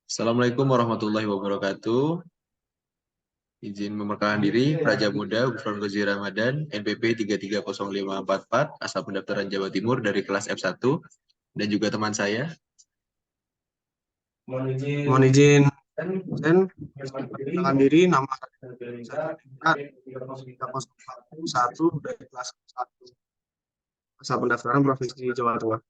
Assalamualaikum warahmatullahi wabarakatuh. Izin memperkenalkan diri, Praja Muda Gufron Gozi Ramadan, NPP 330544, asal pendaftaran Jawa Timur dari kelas F1, dan juga teman saya. Mohon izin, Sen, perkenalkan diri, nama saya Kat, 3041 dari kelas 1, asal pendaftaran Provinsi Jawa Tengah.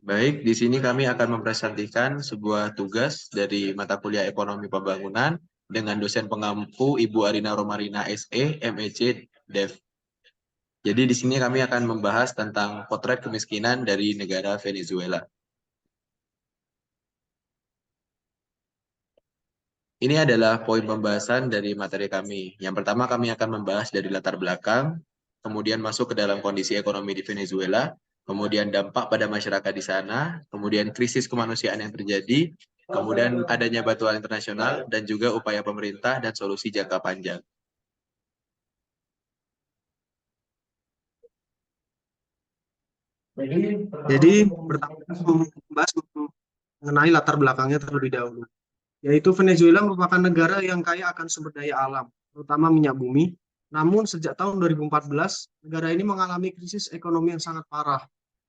Baik, di sini kami akan mempresentasikan sebuah tugas dari mata kuliah Ekonomi Pembangunan dengan dosen pengampu Ibu Arina Romarina SE, MEC, Dev. Jadi di sini kami akan membahas tentang potret kemiskinan dari negara Venezuela. Ini adalah poin pembahasan dari materi kami. Yang pertama kami akan membahas dari latar belakang, kemudian masuk ke dalam kondisi ekonomi di Venezuela, kemudian dampak pada masyarakat di sana, kemudian krisis kemanusiaan yang terjadi, kemudian adanya bantuan internasional, dan juga upaya pemerintah dan solusi jangka panjang. Jadi, pertama membahas mengenai latar belakangnya terlebih dahulu, yaitu Venezuela merupakan negara yang kaya akan sumber daya alam, terutama minyak bumi. Namun, sejak tahun 2014, negara ini mengalami krisis ekonomi yang sangat parah.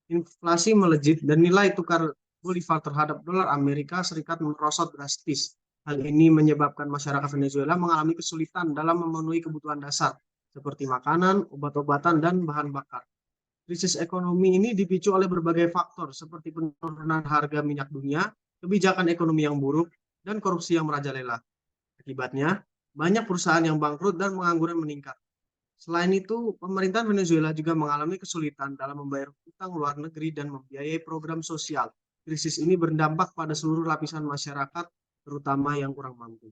Inflasi melejit dan nilai tukar Bolivar terhadap dolar Amerika Serikat merosot drastis. Hal ini menyebabkan masyarakat Venezuela mengalami kesulitan dalam memenuhi kebutuhan dasar seperti makanan, obat-obatan, dan bahan bakar. Krisis ekonomi ini dipicu oleh berbagai faktor seperti penurunan harga minyak dunia, kebijakan ekonomi yang buruk, dan korupsi yang merajalela. Akibatnya, banyak perusahaan yang bangkrut dan pengangguran meningkat. Selain itu, pemerintahan Venezuela juga mengalami kesulitan dalam membayar utang luar negeri dan membiayai program sosial. Krisis ini berdampak pada seluruh lapisan masyarakat, terutama yang kurang mampu.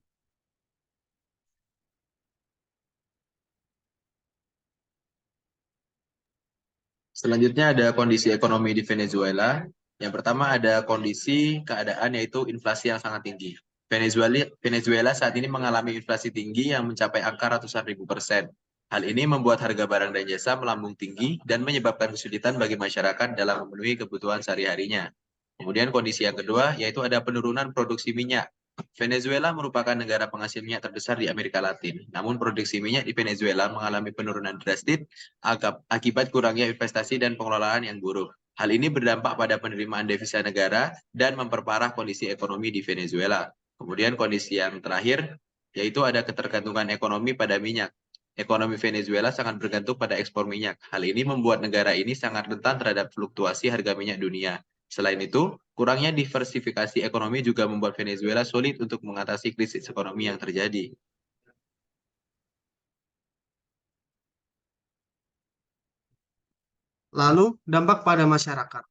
Selanjutnya ada kondisi ekonomi di Venezuela. Yang pertama ada kondisi keadaan yaitu inflasi yang sangat tinggi. Venezuela saat ini mengalami inflasi tinggi yang mencapai angka ratusan ribu persen. Hal ini membuat harga barang dan jasa melambung tinggi dan menyebabkan kesulitan bagi masyarakat dalam memenuhi kebutuhan sehari-harinya. Kemudian kondisi yang kedua yaitu ada penurunan produksi minyak. Venezuela merupakan negara penghasil minyak terbesar di Amerika Latin. Namun produksi minyak di Venezuela mengalami penurunan drastis akibat kurangnya investasi dan pengelolaan yang buruk. Hal ini berdampak pada penerimaan devisa negara dan memperparah kondisi ekonomi di Venezuela. Kemudian kondisi yang terakhir yaitu ada ketergantungan ekonomi pada minyak. Ekonomi Venezuela sangat bergantung pada ekspor minyak. Hal ini membuat negara ini sangat rentan terhadap fluktuasi harga minyak dunia. Selain itu, kurangnya diversifikasi ekonomi juga membuat Venezuela sulit untuk mengatasi krisis ekonomi yang terjadi. Lalu, dampak pada masyarakat.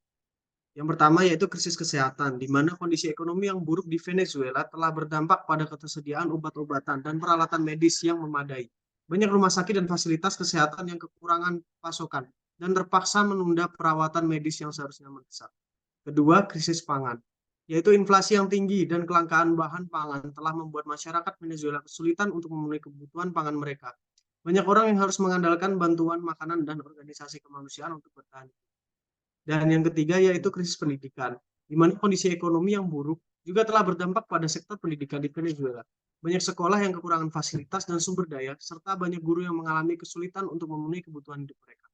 Yang pertama yaitu krisis kesehatan, di mana kondisi ekonomi yang buruk di Venezuela telah berdampak pada ketersediaan obat-obatan dan peralatan medis yang memadai. Banyak rumah sakit dan fasilitas kesehatan yang kekurangan pasokan dan terpaksa menunda perawatan medis yang seharusnya mendesak. Kedua, krisis pangan, yaitu inflasi yang tinggi dan kelangkaan bahan pangan telah membuat masyarakat Venezuela kesulitan untuk memenuhi kebutuhan pangan mereka. Banyak orang yang harus mengandalkan bantuan makanan dan organisasi kemanusiaan untuk bertahan. Dan yang ketiga yaitu krisis pendidikan, di mana kondisi ekonomi yang buruk juga telah berdampak pada sektor pendidikan di Venezuela. Banyak sekolah yang kekurangan fasilitas dan sumber daya, serta banyak guru yang mengalami kesulitan untuk memenuhi kebutuhan hidup mereka.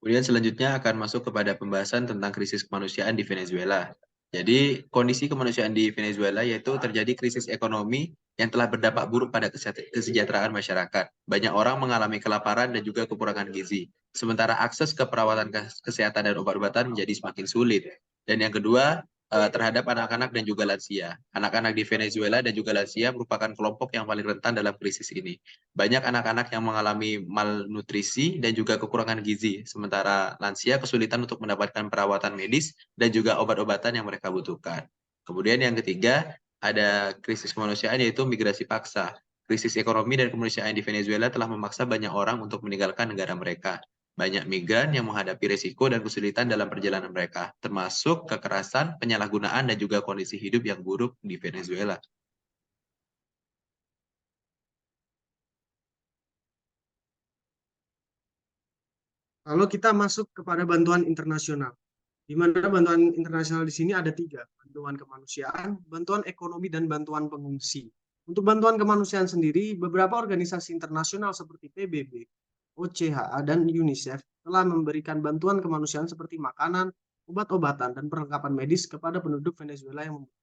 Kemudian selanjutnya akan masuk kepada pembahasan tentang krisis kemanusiaan di Venezuela. Jadi kondisi kemanusiaan di Venezuela yaitu terjadi krisis ekonomi yang telah berdampak buruk pada kesejahteraan masyarakat. Banyak orang mengalami kelaparan dan juga kekurangan gizi. Sementara akses ke perawatan kesehatan dan obat-obatan menjadi semakin sulit. Dan yang kedua, terhadap anak-anak dan juga lansia. Anak-anak di Venezuela dan juga lansia merupakan kelompok yang paling rentan dalam krisis ini. Banyak anak-anak yang mengalami malnutrisi dan juga kekurangan gizi, sementara lansia kesulitan untuk mendapatkan perawatan medis dan juga obat-obatan yang mereka butuhkan. Kemudian yang ketiga, ada krisis kemanusiaan yaitu migrasi paksa. Krisis ekonomi dan kemanusiaan di Venezuela telah memaksa banyak orang untuk meninggalkan negara mereka. Banyak migran yang menghadapi risiko dan kesulitan dalam perjalanan mereka, termasuk kekerasan, penyalahgunaan, dan juga kondisi hidup yang buruk di Venezuela. Kalau kita masuk kepada bantuan internasional, di mana bantuan internasional di sini ada tiga, bantuan kemanusiaan, bantuan ekonomi, dan bantuan pengungsi. Untuk bantuan kemanusiaan sendiri, beberapa organisasi internasional seperti PBB, OCHA, dan UNICEF telah memberikan bantuan kemanusiaan seperti makanan, obat-obatan, dan perlengkapan medis kepada penduduk Venezuela yang membutuhkan.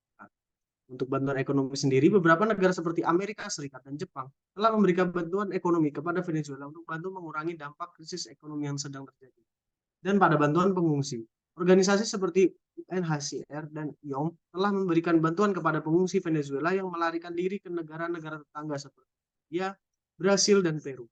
Untuk bantuan ekonomi sendiri, beberapa negara seperti Amerika Serikat dan Jepang telah memberikan bantuan ekonomi kepada Venezuela untuk bantu mengurangi dampak krisis ekonomi yang sedang terjadi. Dan pada bantuan pengungsi, organisasi seperti UNHCR dan IOM telah memberikan bantuan kepada pengungsi Venezuela yang melarikan diri ke negara-negara tetangga seperti India, Brasil, dan Peru.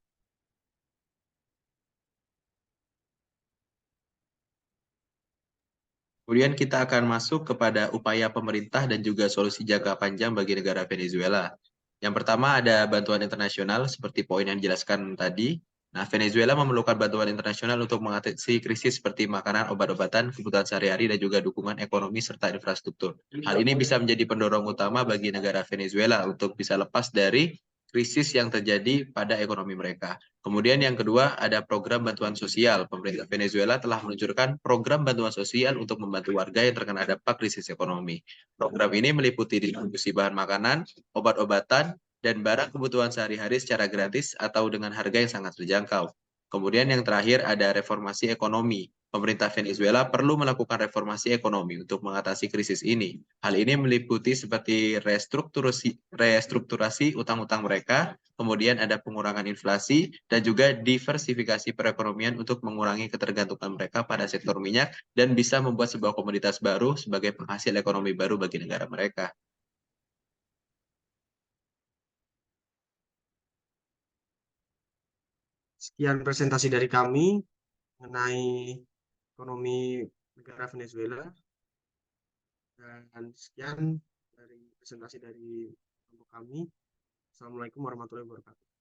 Kemudian kita akan masuk kepada upaya pemerintah dan juga solusi jangka panjang bagi negara Venezuela. Yang pertama ada bantuan internasional seperti poin yang dijelaskan tadi. Nah, Venezuela memerlukan bantuan internasional untuk mengatasi krisis seperti makanan, obat-obatan, kebutuhan sehari-hari, dan juga dukungan ekonomi serta infrastruktur. Hal ini bisa menjadi pendorong utama bagi negara Venezuela untuk bisa lepas dari krisis yang terjadi pada ekonomi mereka. Kemudian yang kedua ada program bantuan sosial. Pemerintah Venezuela telah meluncurkan program bantuan sosial untuk membantu warga yang terkena dampak krisis ekonomi. Program ini meliputi distribusi bahan makanan, obat-obatan, dan barang kebutuhan sehari-hari secara gratis atau dengan harga yang sangat terjangkau. Kemudian yang terakhir ada reformasi ekonomi. Pemerintah Venezuela perlu melakukan reformasi ekonomi untuk mengatasi krisis ini. Hal ini meliputi seperti restrukturasi utang-utang mereka, kemudian ada pengurangan inflasi, dan juga diversifikasi perekonomian untuk mengurangi ketergantungan mereka pada sektor minyak dan bisa membuat sebuah komoditas baru sebagai penghasil ekonomi baru bagi negara mereka. Sekian presentasi dari kami mengenai ekonomi negara Venezuela. Dan sekian dari presentasi dari kelompok kami. Assalamualaikum warahmatullahi wabarakatuh.